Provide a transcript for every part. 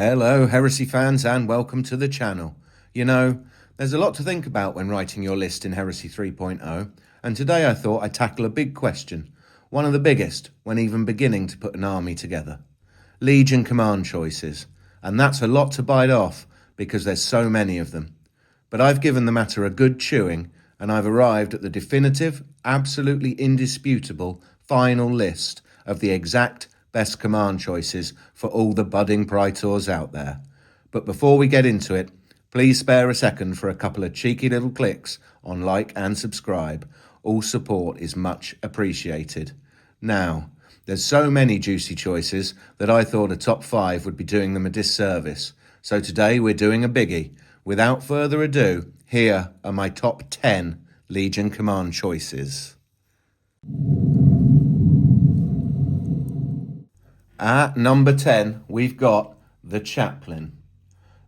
Hello, Heresy fans, and welcome to the channel. You know, there's a lot to think about when writing your list in Heresy 3.0, and today I thought I'd tackle a big question, one of the biggest when even beginning to put an army together. Legion command choices, and that's a lot to bite off because there's so many of them. But I've given the matter a good chewing, and I've arrived at the definitive, absolutely indisputable, final list of the exact best command choices for all the budding praetors out there. But before we get into it, please spare a second for a couple of cheeky little clicks on like and subscribe. All support is much appreciated. Now, there's so many juicy choices that I thought a top 5 would be doing them a disservice. So today we're doing a biggie. Without further ado, here are my top 10 Legion command choices. At number 10, we've got the Chaplain.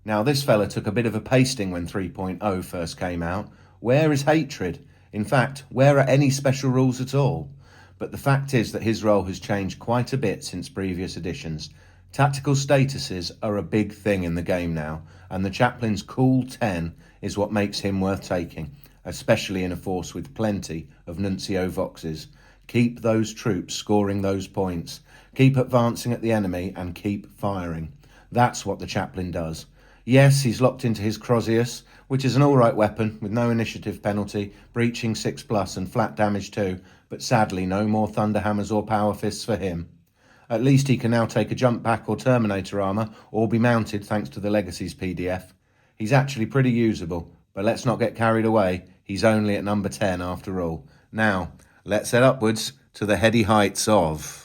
Now, this fella took a bit of a pasting when 3.0 first came out. Where is hatred? In fact, where are any special rules at all? But the fact is that his role has changed quite a bit since previous editions. Tactical statuses are a big thing in the game now, and the Chaplain's cool 10 is what makes him worth taking, especially in a force with plenty of Nuncio Voxes. Keep those troops scoring those points. Keep advancing at the enemy and keep firing. That's what the Chaplain does. Yes, he's locked into his Crozius, which is an alright weapon with no initiative penalty, breaching 6+ and flat damage too, but sadly no more Thunderhammers or Power Fists for him. At least he can now take a jump back or Terminator armour, or be mounted thanks to the Legacies PDF. He's actually pretty usable, but let's not get carried away. He's only at number 10 after all. Now, let's head upwards to the heady heights of...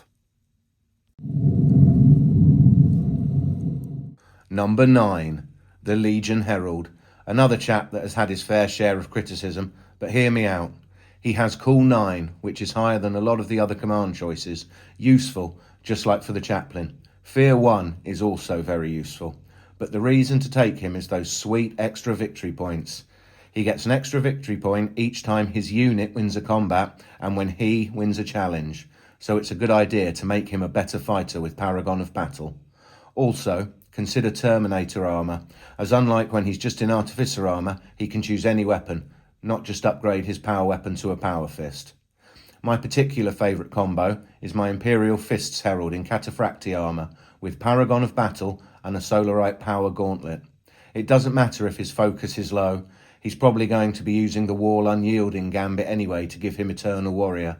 Number 9, the Legion Herald. Another chap that has had his fair share of criticism, but hear me out. He has cool 9, which is higher than a lot of the other command choices. Useful, just like for the Chaplain. Fear 1 is also very useful. But the reason to take him is those sweet extra victory points. He gets an extra victory point each time his unit wins a combat and when he wins a challenge. So it's a good idea to make him a better fighter with Paragon of Battle. Also, consider Terminator armour, as unlike when he's just in Artificer armour, he can choose any weapon, not just upgrade his power weapon to a Power Fist. My particular favourite combo is my Imperial Fists Herald in Cataphractii armour, with Paragon of Battle and a Solarite Power Gauntlet. It doesn't matter if his focus is low, he's probably going to be using the Wall Unyielding gambit anyway to give him Eternal Warrior.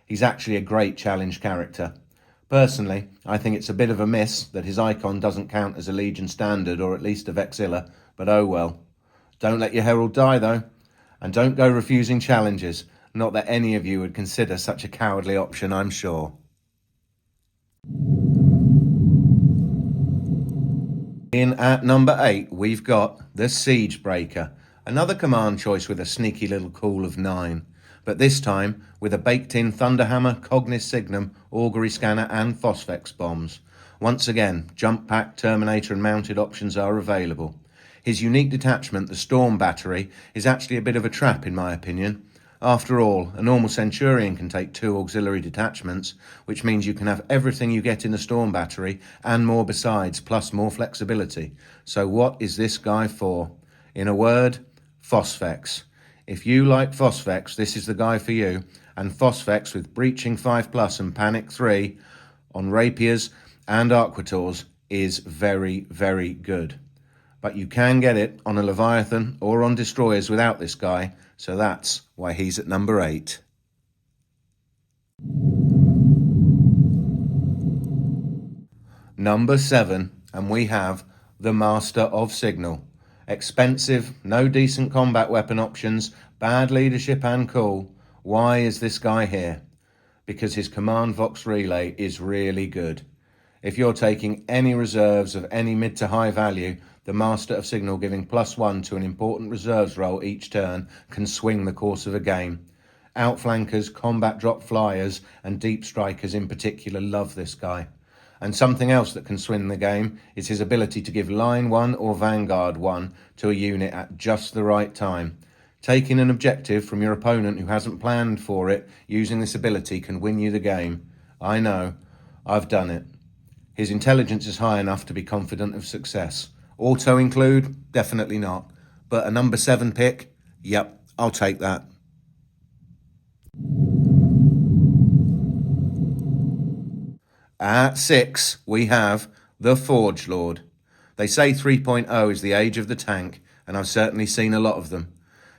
He's actually a great challenge character. Personally, I think it's a bit of a miss that his icon doesn't count as a Legion standard or at least a Vexilla, but oh well. Don't let your Herald die though, and don't go refusing challenges, not that any of you would consider such a cowardly option, I'm sure. In at number 8, we've got the Siegebreaker, another command choice with a sneaky little cool of 9. But this time with a baked-in Thunderhammer, Cognis Signum, Augury Scanner and Phosphex bombs. Once again, jump pack, Terminator and mounted options are available. His unique detachment, the Storm Battery, is actually a bit of a trap in my opinion. After all, a normal Centurion can take 2 auxiliary detachments, which means you can have everything you get in the Storm Battery and more besides, plus more flexibility. So what is this guy for? In a word, Phosphex. If you like Phosphex, this is the guy for you, and Phosphex with Breaching 5+ and Panic 3 on Rapiers and Arquitors is very, very good. But you can get it on a Leviathan or on Destroyers without this guy, so that's why he's at number 8. Number 7, and we have the Master of Signal. Expensive, no decent combat weapon options, bad leadership and cool. Why is this guy here? Because his Command Vox Relay is really good. If you're taking any reserves of any mid to high value, the Master of Signal giving +1 to an important reserves roll each turn can swing the course of a game. Outflankers, combat drop flyers and deep strikers in particular love this guy. And something else that can swing the game is his ability to give Line 1 or Vanguard 1 to a unit at just the right time. Taking an objective from your opponent who hasn't planned for it using this ability can win you the game. I know, I've done it. His intelligence is high enough to be confident of success. Auto include? Definitely not. But a number 7 pick? Yep, I'll take that. At 6, we have the Forge Lord. They say 3.0 is the age of the tank, and I've certainly seen a lot of them.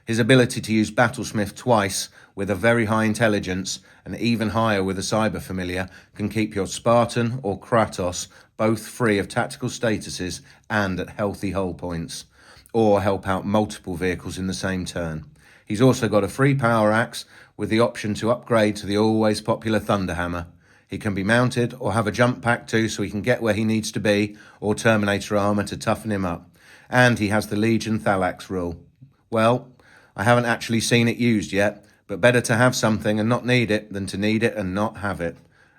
His ability to use Battlesmith twice with a very high intelligence and even higher with a cyber familiar can keep your Spartan or Kratos both free of tactical statuses and at healthy hull points, or help out multiple vehicles in the same turn. He's also got a free power axe with the option to upgrade to the always popular Thunderhammer. He can be mounted or have a jump pack too, so he can get where he needs to be, or Terminator armor to toughen him up. And he has the Legion Thalax rule. Well, I haven't actually seen it used yet, but better to have something and not need it than to need it and not have it.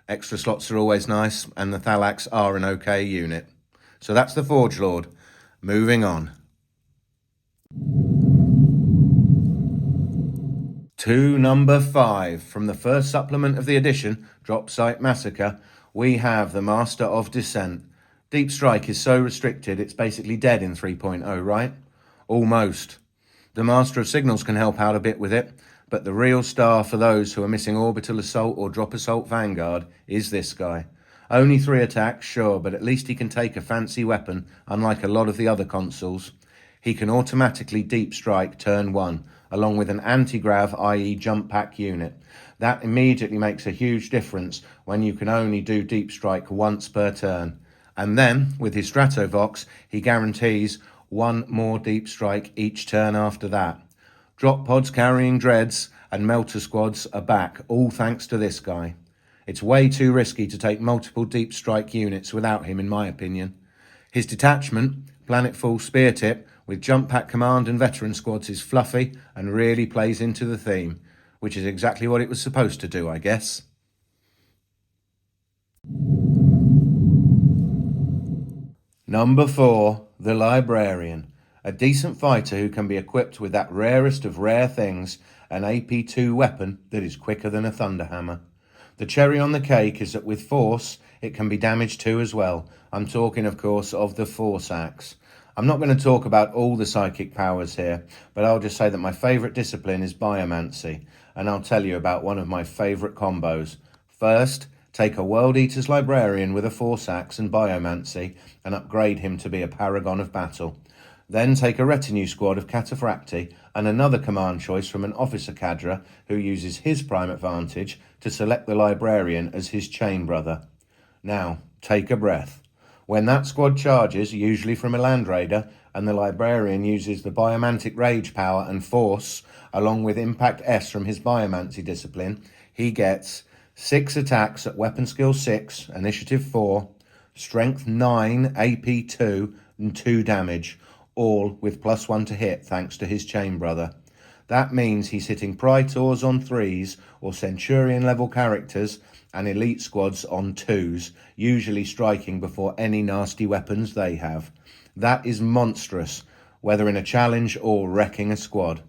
Extra slots are always nice, and the Thalax are an okay unit. So that's the Forge Lord. Moving on. To number 5, from the first supplement of the edition, Drop Site Massacre, we have the Master of Dissent. Deep Strike is so restricted it's basically dead in 3.0, right? Almost. The Master of Signals can help out a bit with it, but the real star for those who are missing Orbital Assault or Drop Assault Vanguard is this guy. Only 3 attacks, sure, but at least he can take a fancy weapon, unlike a lot of the other consoles. He can automatically Deep Strike turn 1, along with an anti-grav, i.e. jump pack unit. That immediately makes a huge difference when you can only do Deep Strike once per turn. And then, with his Stratovox, he guarantees 1 more Deep Strike each turn after that. Drop pods carrying dreads and melter squads are back, all thanks to this guy. It's way too risky to take multiple Deep Strike units without him, in my opinion. His detachment, Planetfall Spear Tip, with Jump Pack Command and Veteran Squads is fluffy and really plays into the theme, which is exactly what it was supposed to do, I guess. Number 4, the Librarian. A decent fighter who can be equipped with that rarest of rare things, an AP2 weapon that is quicker than a Thunderhammer. The cherry on the cake is that with Force, it can be damaged too as well. I'm talking, of course, of the Force Axe. I'm not going to talk about all the psychic powers here, but I'll just say that my favourite discipline is Biomancy, and I'll tell you about one of my favourite combos. First, take a World Eater's Librarian with a Force Axe and Biomancy and upgrade him to be a Paragon of Battle. Then take a Retinue Squad of Cataphracti and another command choice from an Officer Cadre who uses his Prime Advantage to select the Librarian as his chain brother. Now, take a breath. When that squad charges, usually from a Land Raider, and the Librarian uses the Biomantic Rage power and Force, along with Impact S from his Biomancy discipline, he gets 6 attacks at Weapon Skill 6, Initiative 4, Strength 9, AP 2, and 2 damage, all with +1 to hit thanks to his chain brother. That means he's hitting Praetors on 3s or Centurion level characters and elite squads on 2s, usually striking before any nasty weapons they have. That is monstrous, whether in a challenge or wrecking a squad.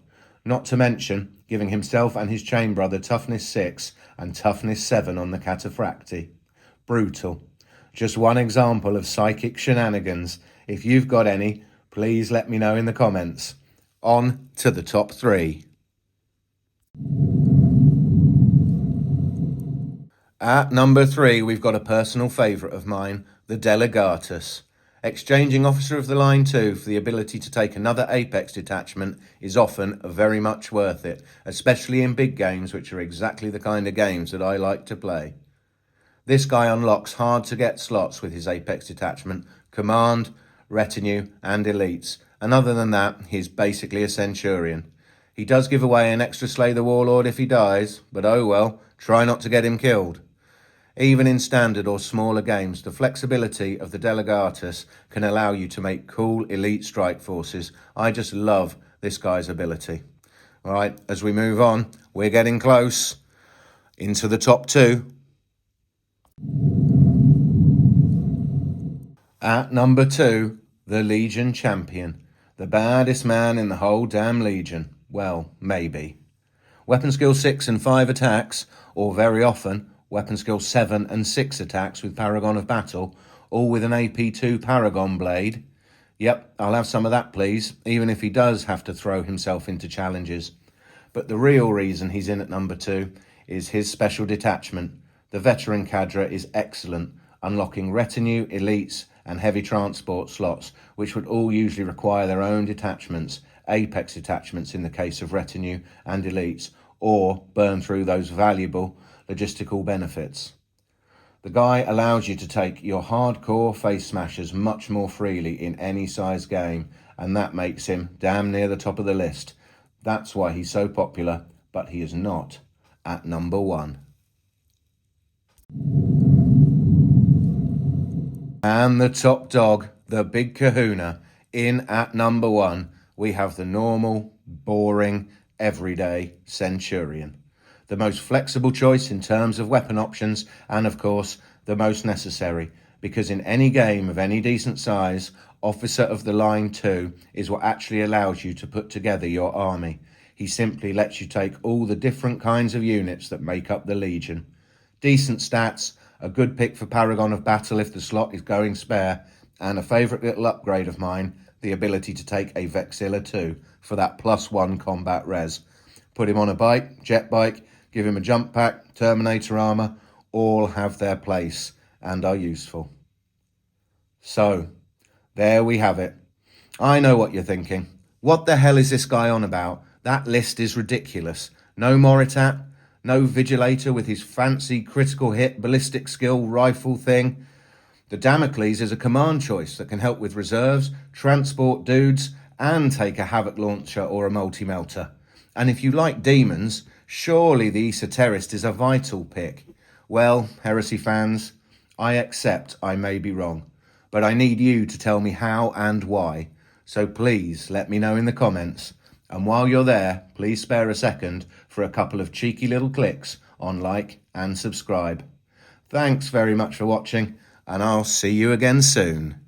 Not to mention giving himself and his chain brother Toughness 6 and Toughness 7 on the Cataphracti. Brutal. Just one example of psychic shenanigans. If you've got any, please let me know in the comments. On to the top 3. At number 3, we've got a personal favourite of mine, the Delegatus. Exchanging Officer of the Line 2 for the ability to take another Apex detachment is often very much worth it, especially in big games, which are exactly the kind of games that I like to play. This guy unlocks hard to get slots with his Apex detachment, Command, Retinue and Elites, and other than that, he's basically a Centurion. He does give away an extra Slay the Warlord if he dies, but oh well, try not to get him killed. Even in standard or smaller games, the flexibility of the Delegatus can allow you to make cool elite strike forces. I just love this guy's ability. All right, as we move on, we're getting close into the top 2. At number 2, the Legion Champion. The baddest man in the whole damn Legion. Well, maybe. Weapon skill 6 and 5 attacks, or very often, weapon skill 7 and 6 attacks with Paragon of Battle, all with an AP2 Paragon blade. Yep, I'll have some of that, please, even if he does have to throw himself into challenges. But the real reason he's in at number 2 is his special detachment. The veteran cadre is excellent, unlocking retinue, elites, and heavy transport slots, which would all usually require their own detachments, apex detachments in the case of retinue and elites, or burn through those valuable logistical benefits. The guy allows you to take your hardcore face smashers much more freely in any size game, and that makes him damn near the top of the list. That's why he's so popular, but he is not at number 1. And the top dog, the big kahuna, in at number 1, we have the normal, boring, everyday Centurion. The most flexible choice in terms of weapon options, and of course, the most necessary, because in any game of any decent size, Officer of the Line 2 is what actually allows you to put together your army. He simply lets you take all the different kinds of units that make up the Legion. Decent stats, a good pick for Paragon of Battle if the slot is going spare, and a favourite little upgrade of mine, the ability to take a Vexilla 2 for that +1 combat res. Put him on a bike, jet bike, give him a jump pack, Terminator armour, all have their place and are useful. So, there we have it. I know what you're thinking. What the hell is this guy on about? That list is ridiculous. No Moritat, no Vigilator with his fancy critical hit ballistic skill rifle thing. The Damocles is a command choice that can help with reserves, transport dudes, and take a Havoc launcher or a multi-melter. And if you like demons, surely the Esoterist is a vital pick. Well, Heresy fans, I accept I may be wrong, but I need you to tell me how and why. So please let me know in the comments. And while you're there, please spare a second for a couple of cheeky little clicks on like and subscribe. Thanks very much for watching, and I'll see you again soon.